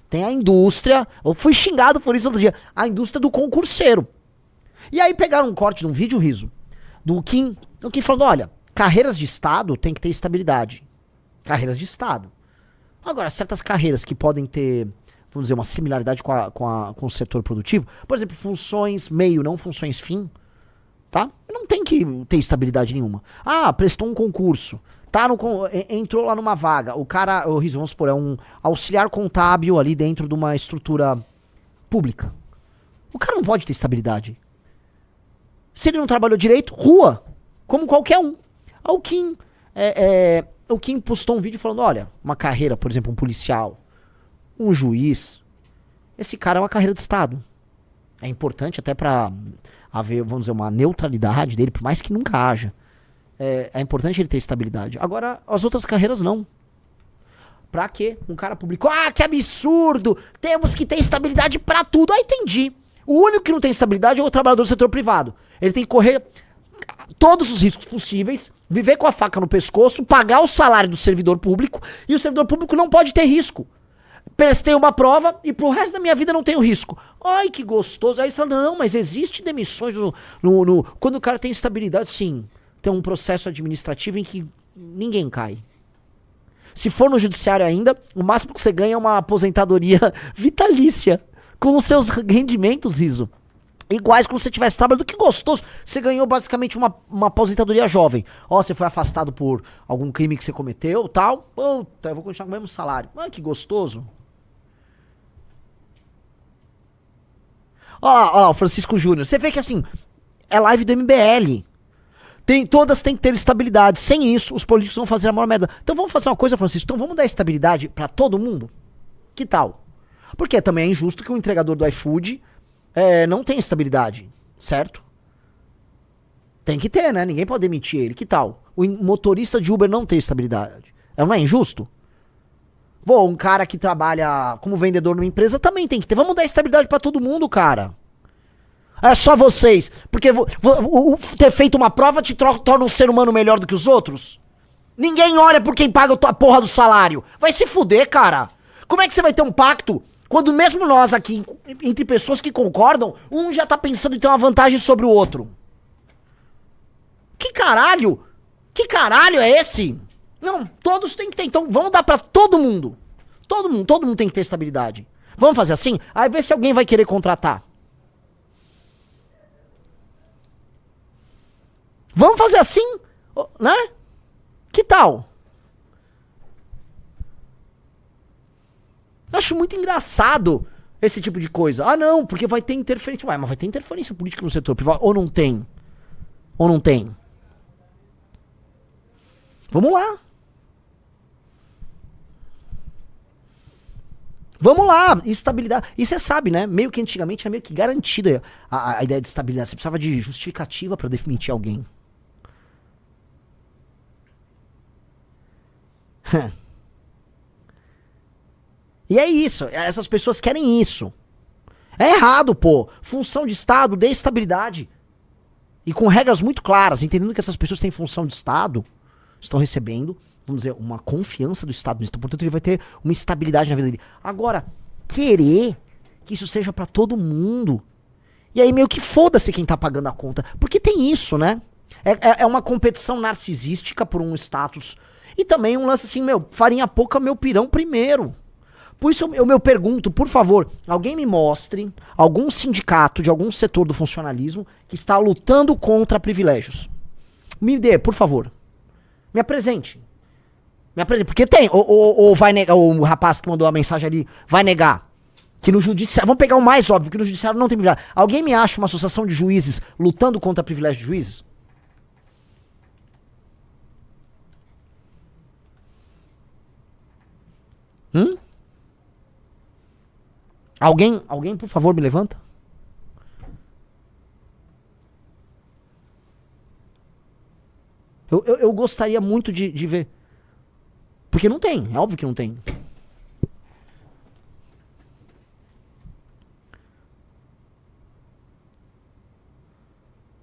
Tem a indústria, eu fui xingado por isso outro dia, a indústria do concurseiro. E aí pegaram um corte de um vídeo, Riso, do Kim falando, olha, carreiras de Estado tem que ter estabilidade. Carreiras de Estado. Agora, certas carreiras que podem ter, vamos dizer, uma similaridade com o setor produtivo, por exemplo, funções meio, não funções fim, tá? Não tem que ter estabilidade nenhuma. Ah, prestou um concurso, tá entrou lá numa vaga, o cara, vamos supor, é um auxiliar contábil ali dentro de uma estrutura pública. O cara não pode ter estabilidade. Se ele não trabalhou direito, rua, como qualquer um. O Kim postou um vídeo falando, olha, uma carreira, por exemplo, um policial, um juiz, esse cara é uma carreira de Estado. É importante até pra haver, vamos dizer, uma neutralidade dele, por mais que nunca haja. É importante ele ter estabilidade. Agora, as outras carreiras não. Pra quê? Um cara publicou, que absurdo, temos que ter estabilidade pra tudo. Aí entendi. O único que não tem estabilidade é o trabalhador do setor privado. Ele tem que correr todos os riscos possíveis, viver com a faca no pescoço, pagar o salário do servidor público, e o servidor público não pode ter risco. Prestei uma prova e pro resto da minha vida não tenho risco. Ai, que gostoso. Aí você fala, não, mas existe demissões quando o cara tem estabilidade, sim. Tem um processo administrativo em que ninguém cai. Se for no judiciário ainda, o máximo que você ganha é uma aposentadoria vitalícia, com os seus rendimentos, Riso, iguais como se você tivesse trabalhado. Que gostoso. Você ganhou basicamente uma aposentadoria jovem. Você foi afastado por algum crime que você cometeu, tal. Puta, eu vou continuar com o mesmo salário. Que gostoso. Olha lá, o Francisco Júnior. Você vê que assim, é live do MBL. Todas têm que ter estabilidade. Sem isso, os políticos vão fazer a maior merda. Então vamos fazer uma coisa, Francisco. Então vamos dar estabilidade pra todo mundo? Que tal? Porque também é injusto que o entregador do iFood não tem estabilidade, certo? Tem que ter, né? Ninguém pode demitir ele. Que tal? O motorista de Uber não tem estabilidade. Não é injusto? Um cara que trabalha como vendedor numa empresa também tem que ter. Vamos dar estabilidade pra todo mundo, cara. É só vocês. Porque ter feito uma prova te torna um ser humano melhor do que os outros? Ninguém olha por quem paga a porra do salário. Vai se fuder, cara. Como é que você vai ter um pacto quando mesmo nós aqui, entre pessoas que concordam, um já tá pensando em ter uma vantagem sobre o outro? Que caralho? Que caralho é esse? Não, todos têm que ter. Então vamos dar pra todo mundo. Todo mundo tem que ter estabilidade. Vamos fazer assim? Aí vê se alguém vai querer contratar. Vamos fazer assim, né? Que tal? Eu acho muito engraçado esse tipo de coisa. Não, porque vai ter interferência. Mas vai ter interferência política no setor privado. Ou não tem? Ou não tem? Vamos lá. Vamos lá, estabilidade. E você sabe, né? Meio que antigamente era meio que garantida a ideia de estabilidade. Você precisava de justificativa pra demitir alguém. E é isso, essas pessoas querem isso. É errado, pô. Função de Estado, dê estabilidade. E com regras muito claras, entendendo que essas pessoas têm função de Estado, estão recebendo, vamos dizer, uma confiança do Estado nisso. Portanto, ele vai ter uma estabilidade na vida dele. Agora, querer que isso seja pra todo mundo. E aí meio que foda-se quem tá pagando a conta. Porque tem isso, né? É uma competição narcisística por um status. E também um lance assim, farinha pouca, meu pirão primeiro. Por isso eu pergunto, por favor, alguém me mostre algum sindicato de algum setor do funcionalismo que está lutando contra privilégios. Me dê, por favor. Me apresente. Porque tem. Ou vai negar, o rapaz que mandou a mensagem ali vai negar. Que no judiciário. Vamos pegar o mais óbvio, que no judiciário não tem privilégio. Alguém me acha uma associação de juízes lutando contra privilégio de juízes? Alguém, por favor, me levanta? Eu gostaria muito de ver. Porque não tem, é óbvio que não tem.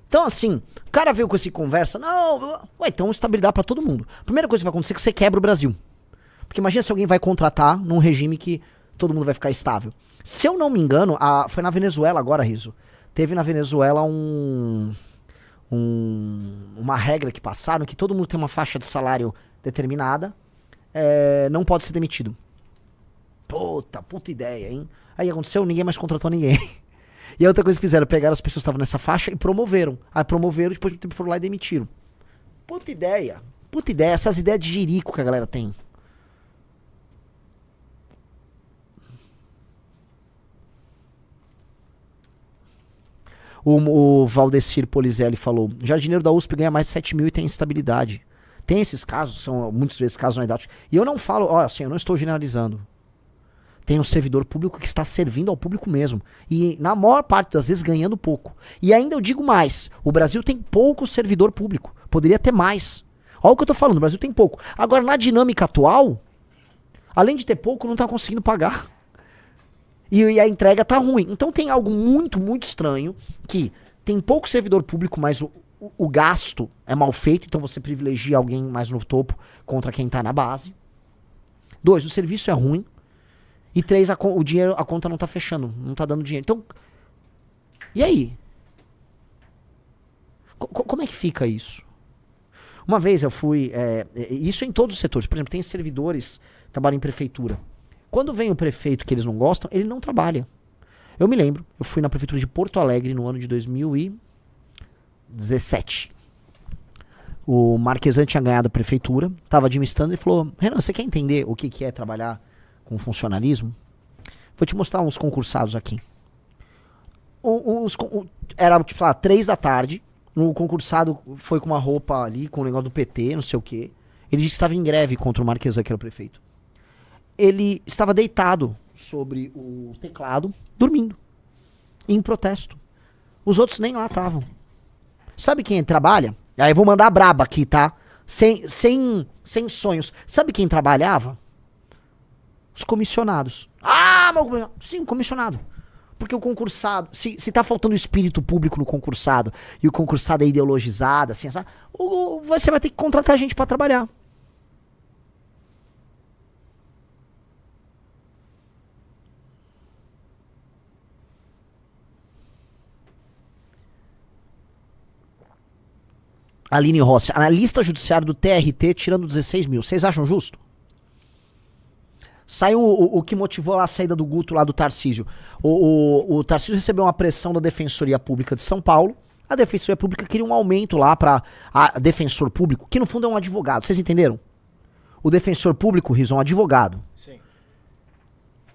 Então, assim, o cara veio com esse conversa, não, então estabilidade pra todo mundo. A primeira coisa que vai acontecer é que você quebra o Brasil. Porque imagina se alguém vai contratar num regime que todo mundo vai ficar estável. Se eu não me engano, foi na Venezuela agora, Riso. Teve na Venezuela uma regra que passaram que todo mundo tem uma faixa de salário determinada, não pode ser demitido. Puta ideia, hein? Aí aconteceu, ninguém mais contratou ninguém. E a outra coisa que fizeram, pegaram as pessoas que estavam nessa faixa e promoveram. Aí promoveram, depois de um tempo foram lá e demitiram. Puta ideia, essas ideias de jirico que a galera tem. O Valdecir Polizelli falou, jardineiro da USP ganha mais de 7 mil e tem instabilidade. Tem esses casos, são muitas vezes casos anedotóticos. E eu não falo, assim, eu não estou generalizando. Tem um servidor público que está servindo ao público mesmo. E na maior parte das vezes ganhando pouco. E ainda eu digo mais, o Brasil tem pouco servidor público. Poderia ter mais. Olha o que eu estou falando, o Brasil tem pouco. Agora, na dinâmica atual, além de ter pouco, não está conseguindo pagar. E a entrega tá ruim. Então tem algo muito, muito estranho, que tem pouco servidor público, mas o gasto é mal feito, então você privilegia alguém mais no topo contra quem tá na base. 2, o serviço é ruim. E 3, o dinheiro, a conta não tá fechando, não tá dando dinheiro. Então, e aí? Como é que fica isso? Uma vez eu fui, isso em todos os setores, por exemplo, tem servidores que trabalham em prefeitura. Quando vem o prefeito que eles não gostam, ele não trabalha. Eu me lembro, eu fui na prefeitura de Porto Alegre no ano de 2017. O Marquesan tinha ganhado a prefeitura, estava administrando e falou, Renan, você quer entender o que é trabalhar com funcionalismo? Vou te mostrar uns concursados aqui. Era tipo, sei lá, 3 da tarde, o concursado foi com uma roupa ali, com o negócio do PT, não sei o quê. Ele disse que estava em greve contra o Marquesan, que era o prefeito. Ele estava deitado sobre o teclado, dormindo, em protesto. Os outros nem lá estavam. Sabe quem trabalha? Aí eu vou mandar a braba aqui, tá? Sem sonhos. Sabe quem trabalhava? Os comissionados. Ah, mas sim, o comissionado. Porque o concursado, se tá faltando espírito público no concursado, e o concursado é ideologizado, assim, você vai ter que contratar gente pra trabalhar. Aline Rossi, analista judiciário do TRT tirando 16 mil. Vocês acham justo? Saiu o que motivou lá a saída do Guto lá do Tarcísio. O Tarcísio recebeu uma pressão da Defensoria Pública de São Paulo. A Defensoria Pública queria um aumento lá para defensor público, que no fundo é um advogado. Vocês entenderam? O defensor público, Riso, é um advogado. Sim.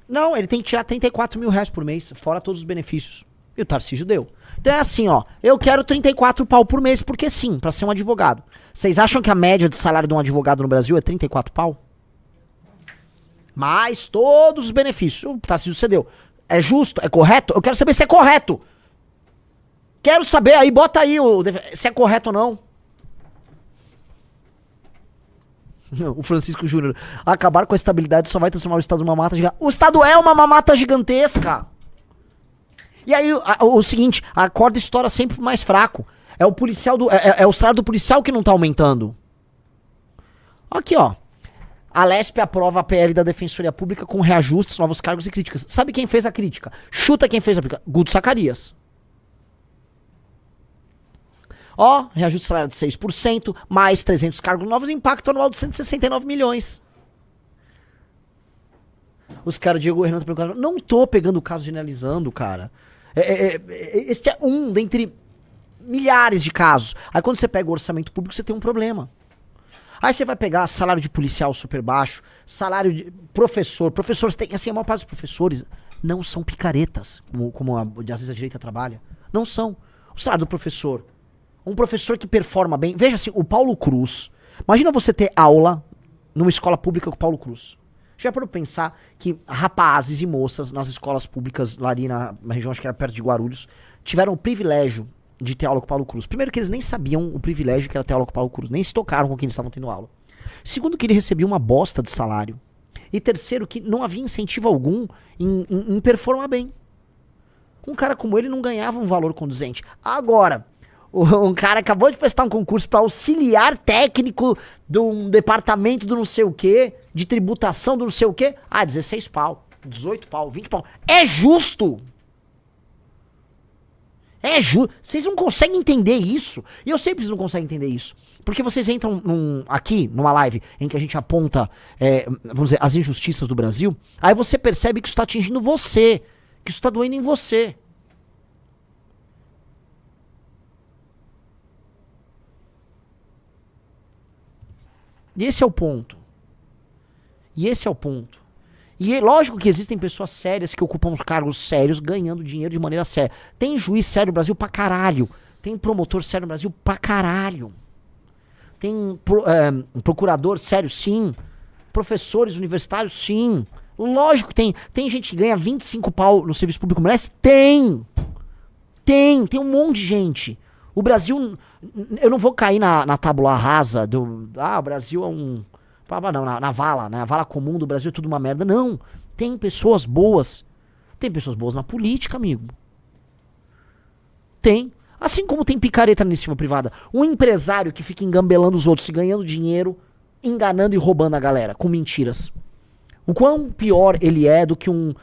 Não, ele tem que tirar 34 mil reais por mês, fora todos os benefícios. E o Tarcísio deu. Então é assim, ó. Eu quero 34 pau por mês, porque sim, pra ser um advogado. Vocês acham que a média de salário de um advogado no Brasil é 34 pau? Mais todos os benefícios. O Tarcísio cedeu. É justo? É correto? Eu quero saber se é correto. Quero saber aí, bota aí se é correto ou não. O Francisco Júnior. Acabar com a estabilidade só vai transformar o Estado numa mamata gigante. O Estado é uma mamata gigantesca. E aí, o seguinte, a corda estoura sempre mais fraco. É o policial é o salário do policial que não tá aumentando. Aqui, ó. A Lespe aprova a PL da Defensoria Pública com reajustes, novos cargos e críticas. Sabe quem fez a crítica? Chuta quem fez a crítica. Guto Zacarias. Ó, reajuste de salário de 6%, mais 300 cargos novos, impacto anual de 169 milhões. Os caras, Diego Renan, tá perguntando, não tô pegando o caso generalizando, cara. Este é um dentre milhares de casos. Aí quando você pega o orçamento público, você tem um problema. Aí você vai pegar salário de policial super baixo, salário de professor. Professores tem, assim, a maior parte dos professores não são picaretas, como às vezes a direita trabalha. Não são. O salário do professor. Um professor que performa bem. Veja assim, o Paulo Cruz. Imagina você ter aula numa escola pública com o Paulo Cruz. Já para pensar que rapazes e moças nas escolas públicas lá ali na região, acho que era perto de Guarulhos, tiveram o privilégio de ter aula com o Paulo Cruz. Primeiro que eles nem sabiam o privilégio que era ter aula com o Paulo Cruz, nem se tocaram com quem eles estavam tendo aula. Segundo que ele recebia uma bosta de salário. E terceiro que não havia incentivo algum em performar bem. Um cara como ele não ganhava um valor condizente. Agora, um cara acabou de prestar um concurso para auxiliar técnico de um departamento do não sei o que, de tributação do não sei o que, 16 pau. 18 pau, 20 pau. É justo! É justo. Vocês não conseguem entender isso. E eu sei que vocês não conseguem entender isso. Porque vocês entram aqui, numa live, em que a gente aponta, vamos dizer, as injustiças do Brasil. Aí você percebe que isso está atingindo você. Que isso está doendo em você. E esse é o ponto. E é lógico que existem pessoas sérias que ocupam os cargos sérios, ganhando dinheiro de maneira séria. Tem juiz sério no Brasil pra caralho. Tem promotor sério no Brasil pra caralho. Tem procurador sério, sim. Professores universitários, sim. Lógico que tem. Tem gente que ganha 25 pau no serviço público, merece? Tem um monte de gente. O Brasil, eu não vou cair na tábula rasa do, o Brasil é um... Não, na vala, né? A vala comum do Brasil é tudo uma merda. Não, tem pessoas boas. Tem pessoas boas na política, amigo. Tem. Assim como tem picareta na iniciativa privada. Um empresário que fica engambelando os outros e ganhando dinheiro, enganando e roubando a galera com mentiras. O quão pior ele é do que um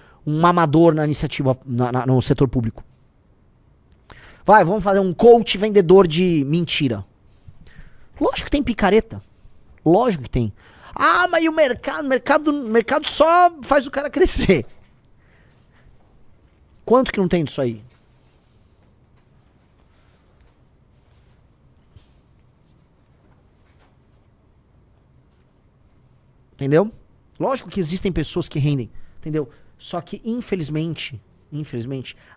amador na iniciativa, no setor público. Vai, vamos fazer um coach vendedor de mentira. Lógico que tem picareta. Lógico que tem. Ah, mas e o mercado só faz o cara crescer. Quanto que não tem disso aí? Entendeu? Lógico que existem pessoas que rendem, entendeu? Só que, infelizmente,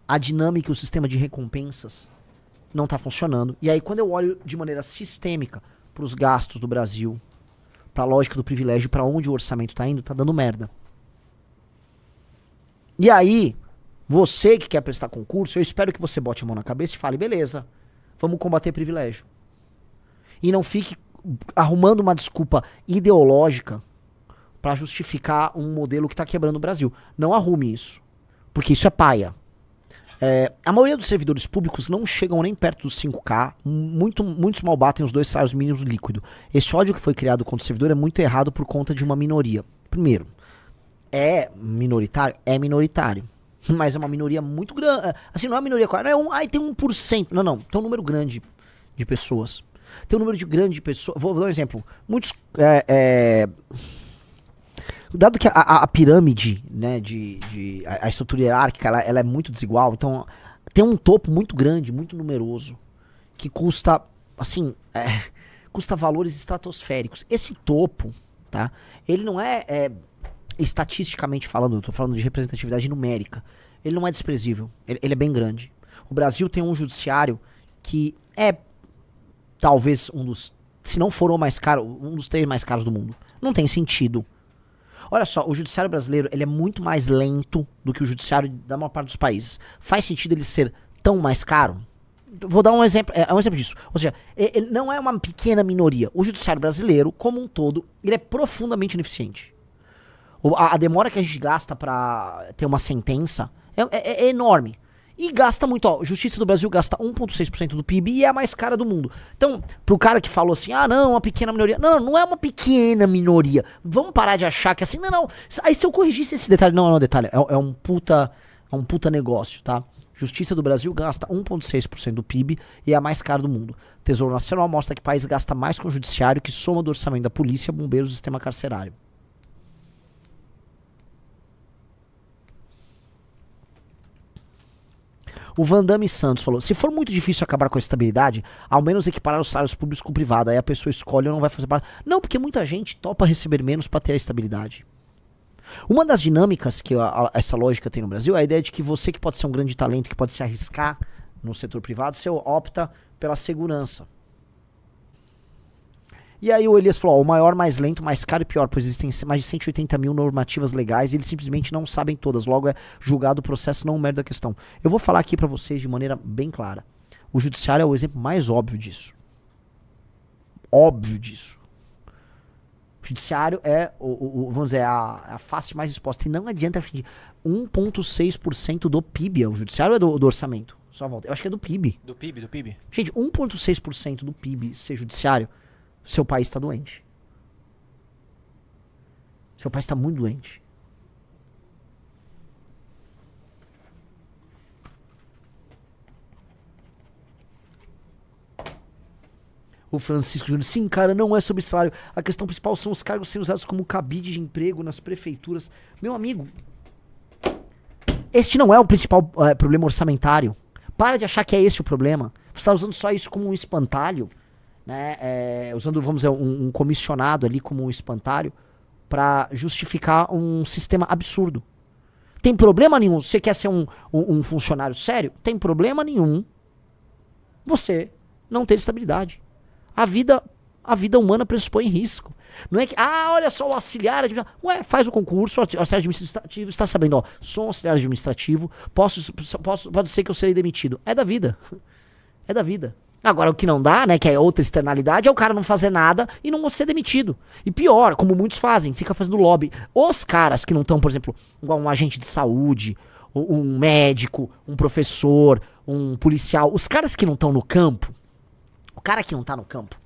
a dinâmica e o sistema de recompensas não tá funcionando. E aí, quando eu olho de maneira sistêmica pros gastos do Brasil, pra lógica do privilégio, pra onde o orçamento tá indo, tá dando merda. E aí, você que quer prestar concurso, eu espero que você bote a mão na cabeça e fale, beleza, vamos combater privilégio. E não fique arrumando uma desculpa ideológica pra justificar um modelo que tá quebrando o Brasil. Não arrume isso, porque isso é paia. A maioria dos servidores públicos não chegam nem perto dos 5K, muitos mal batem os 2 salários mínimos líquido. Esse ódio que foi criado contra o servidor é muito errado por conta de uma minoria. Primeiro, é minoritário? É minoritário. Mas é uma minoria muito grande. Assim, não é uma minoria, não é tem 1%. Não, tem um número grande de pessoas. Tem um número grande de pessoas. Vou dar um exemplo. Muitos... Dado que a pirâmide, né, a estrutura hierárquica, ela é muito desigual, então tem um topo muito grande, muito numeroso, que custa, assim, custa valores estratosféricos. Esse topo, tá, ele não estatisticamente falando, eu tô falando de representatividade numérica, ele não é desprezível, ele é bem grande. O Brasil tem um judiciário que é talvez um dos, se não for o mais caro, um dos 3 mais caros do mundo. Não tem sentido. Olha só, o judiciário brasileiro, ele é muito mais lento do que o judiciário da maior parte dos países. Faz sentido ele ser tão mais caro? Vou dar um exemplo disso. Ou seja, ele não é uma pequena minoria. O judiciário brasileiro, como um todo, ele é profundamente ineficiente. A demora que a gente gasta pra ter uma sentença é enorme. E gasta muito, ó, Justiça do Brasil gasta 1,6% do PIB e é a mais cara do mundo. Então, pro cara que falou assim, não, uma pequena minoria. Não é uma pequena minoria. Vamos parar de achar que assim, não. Aí se eu corrigisse esse detalhe, não é um detalhe, é um puta negócio, tá? Justiça do Brasil gasta 1,6% do PIB e é a mais cara do mundo. Tesouro Nacional mostra que o país gasta mais com o judiciário que soma do orçamento da polícia, bombeiros e sistema carcerário. O Vandame Santos falou, se for muito difícil acabar com a estabilidade, ao menos equiparar os salários públicos com o privado, aí a pessoa escolhe ou não vai fazer parte. Não, porque muita gente topa receber menos para ter a estabilidade. Uma das dinâmicas que essa lógica tem no Brasil é a ideia de que você que pode ser um grande talento, que pode se arriscar no setor privado, você opta pela segurança. E aí o Elias falou, o maior, mais lento, mais caro e pior, pois existem mais de 180 mil normativas legais e eles simplesmente não sabem todas, logo é julgado o processo, não o mérito da questão. Eu vou falar aqui pra vocês de maneira bem clara. O judiciário é o exemplo mais óbvio disso. Óbvio disso. O judiciário é, vamos dizer, a face mais exposta. E não adianta, 1,6% do PIB, o judiciário é do orçamento. Só volta. Eu acho que é do PIB. Do PIB? Gente, 1,6% do PIB ser judiciário, seu país está doente. Seu país está muito doente. O Francisco Júnior, sim, cara, não é sobre salário. A questão principal são os cargos sendo usados como cabide de emprego nas prefeituras. Meu amigo, este não é o principal problema orçamentário. Para de achar que é esse o problema. Você está usando só isso como um espantalho, né? Usando, vamos dizer, um comissionado ali como um espantalho para justificar um sistema absurdo. Tem problema nenhum. Você quer ser um funcionário sério? Tem problema nenhum você não ter estabilidade. A vida humana pressupõe risco. Não é que, olha só, o auxiliar administrativo. Ué, faz o concurso, o auxiliar administrativo está sabendo, ó, sou um auxiliar administrativo, pode ser que eu serei demitido. É da vida. É da vida. Agora, o que não dá, né, que é outra externalidade, é o cara não fazer nada e não ser demitido. E pior, como muitos fazem, fica fazendo lobby. Os caras que não estão, por exemplo, igual um agente de saúde, um médico, um professor, um policial, os caras que não estão no campo, o cara que não tá no campo,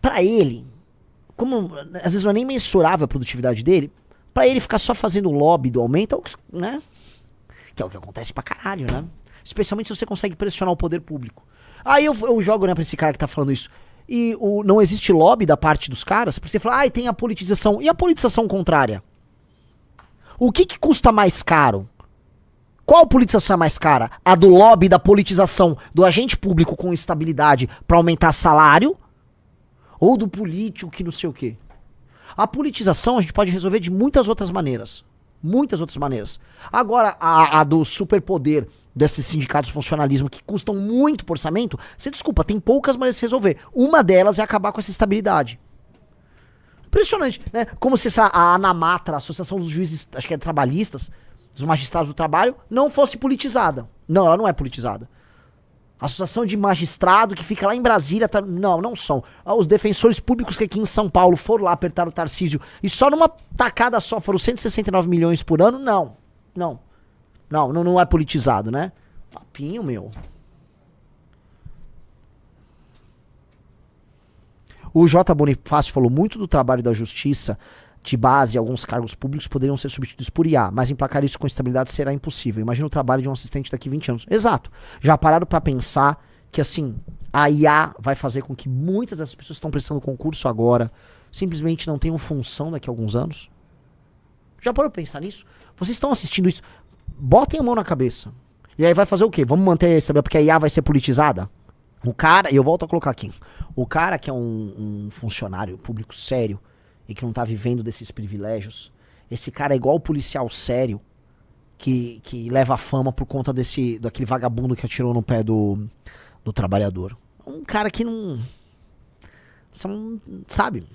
pra ele, como às vezes não é nem mensurável a produtividade dele, pra ele ficar só fazendo lobby do aumento, né? Que é o que acontece pra caralho, né? Especialmente se você consegue pressionar o poder público. Aí eu jogo, né, pra esse cara que tá falando isso. E não existe lobby da parte dos caras, porque você fala, tem a politização. E a politização contrária? O que custa mais caro? Qual politização é mais cara? A do lobby da politização do agente público com estabilidade pra aumentar salário? Ou do político que não sei o quê? A politização a gente pode resolver de muitas outras maneiras. Muitas outras maneiras. Agora, a do superpoder desses sindicatos de funcionalismo que custam muito por orçamento, você desculpa, tem poucas maneiras de se resolver. Uma delas é acabar com essa estabilidade. Impressionante, né? Como se a ANAMATRA, a Associação dos Juízes, acho que é trabalhistas, dos magistrados do trabalho, não fosse politizada. Não, ela não é politizada. A associação de magistrado que fica lá em Brasília, não são. Os defensores públicos que aqui em São Paulo foram lá apertar o Tarcísio e só numa tacada só foram 169 milhões por ano, não é politizado, né? Papinho, meu. O J. Bonifácio falou muito do trabalho da justiça de base e alguns cargos públicos poderiam ser substituídos por IA, mas emplacar isso com estabilidade será impossível. Imagina o trabalho de um assistente daqui a 20 anos. Exato. Já pararam pra pensar que, assim, a IA vai fazer com que muitas dessas pessoas que estão prestando concurso agora simplesmente não tenham função daqui a alguns anos? Já parou pra pensar nisso? Vocês estão assistindo isso? Botem a mão na cabeça. E aí vai fazer o quê? Vamos manter essa, porque a IA vai ser politizada? O cara, e eu volto a colocar aqui, o cara que é um funcionário público sério e que não tá vivendo desses privilégios, esse cara é igual o policial sério que leva a fama por conta daquele vagabundo que atirou no pé do trabalhador. Um cara que não... Sabe?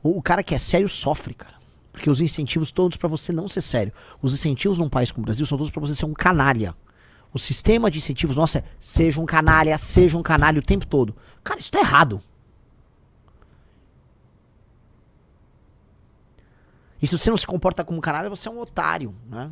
O cara que é sério sofre, cara. Porque os incentivos todos pra você não ser sério. Os incentivos num país como o Brasil são todos pra você ser um canalha. O sistema de incentivos nosso é seja um canalha o tempo todo. Cara, isso tá errado. E se você não se comporta como um canalha, você é um otário, né?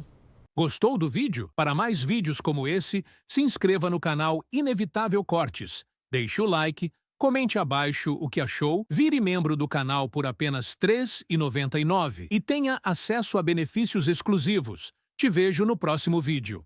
Gostou do vídeo? Para mais vídeos como esse, se inscreva no canal Inevitável Cortes. Deixe o like, comente abaixo o que achou, vire membro do canal por apenas R$ 3,99 e tenha acesso a benefícios exclusivos. Te vejo no próximo vídeo.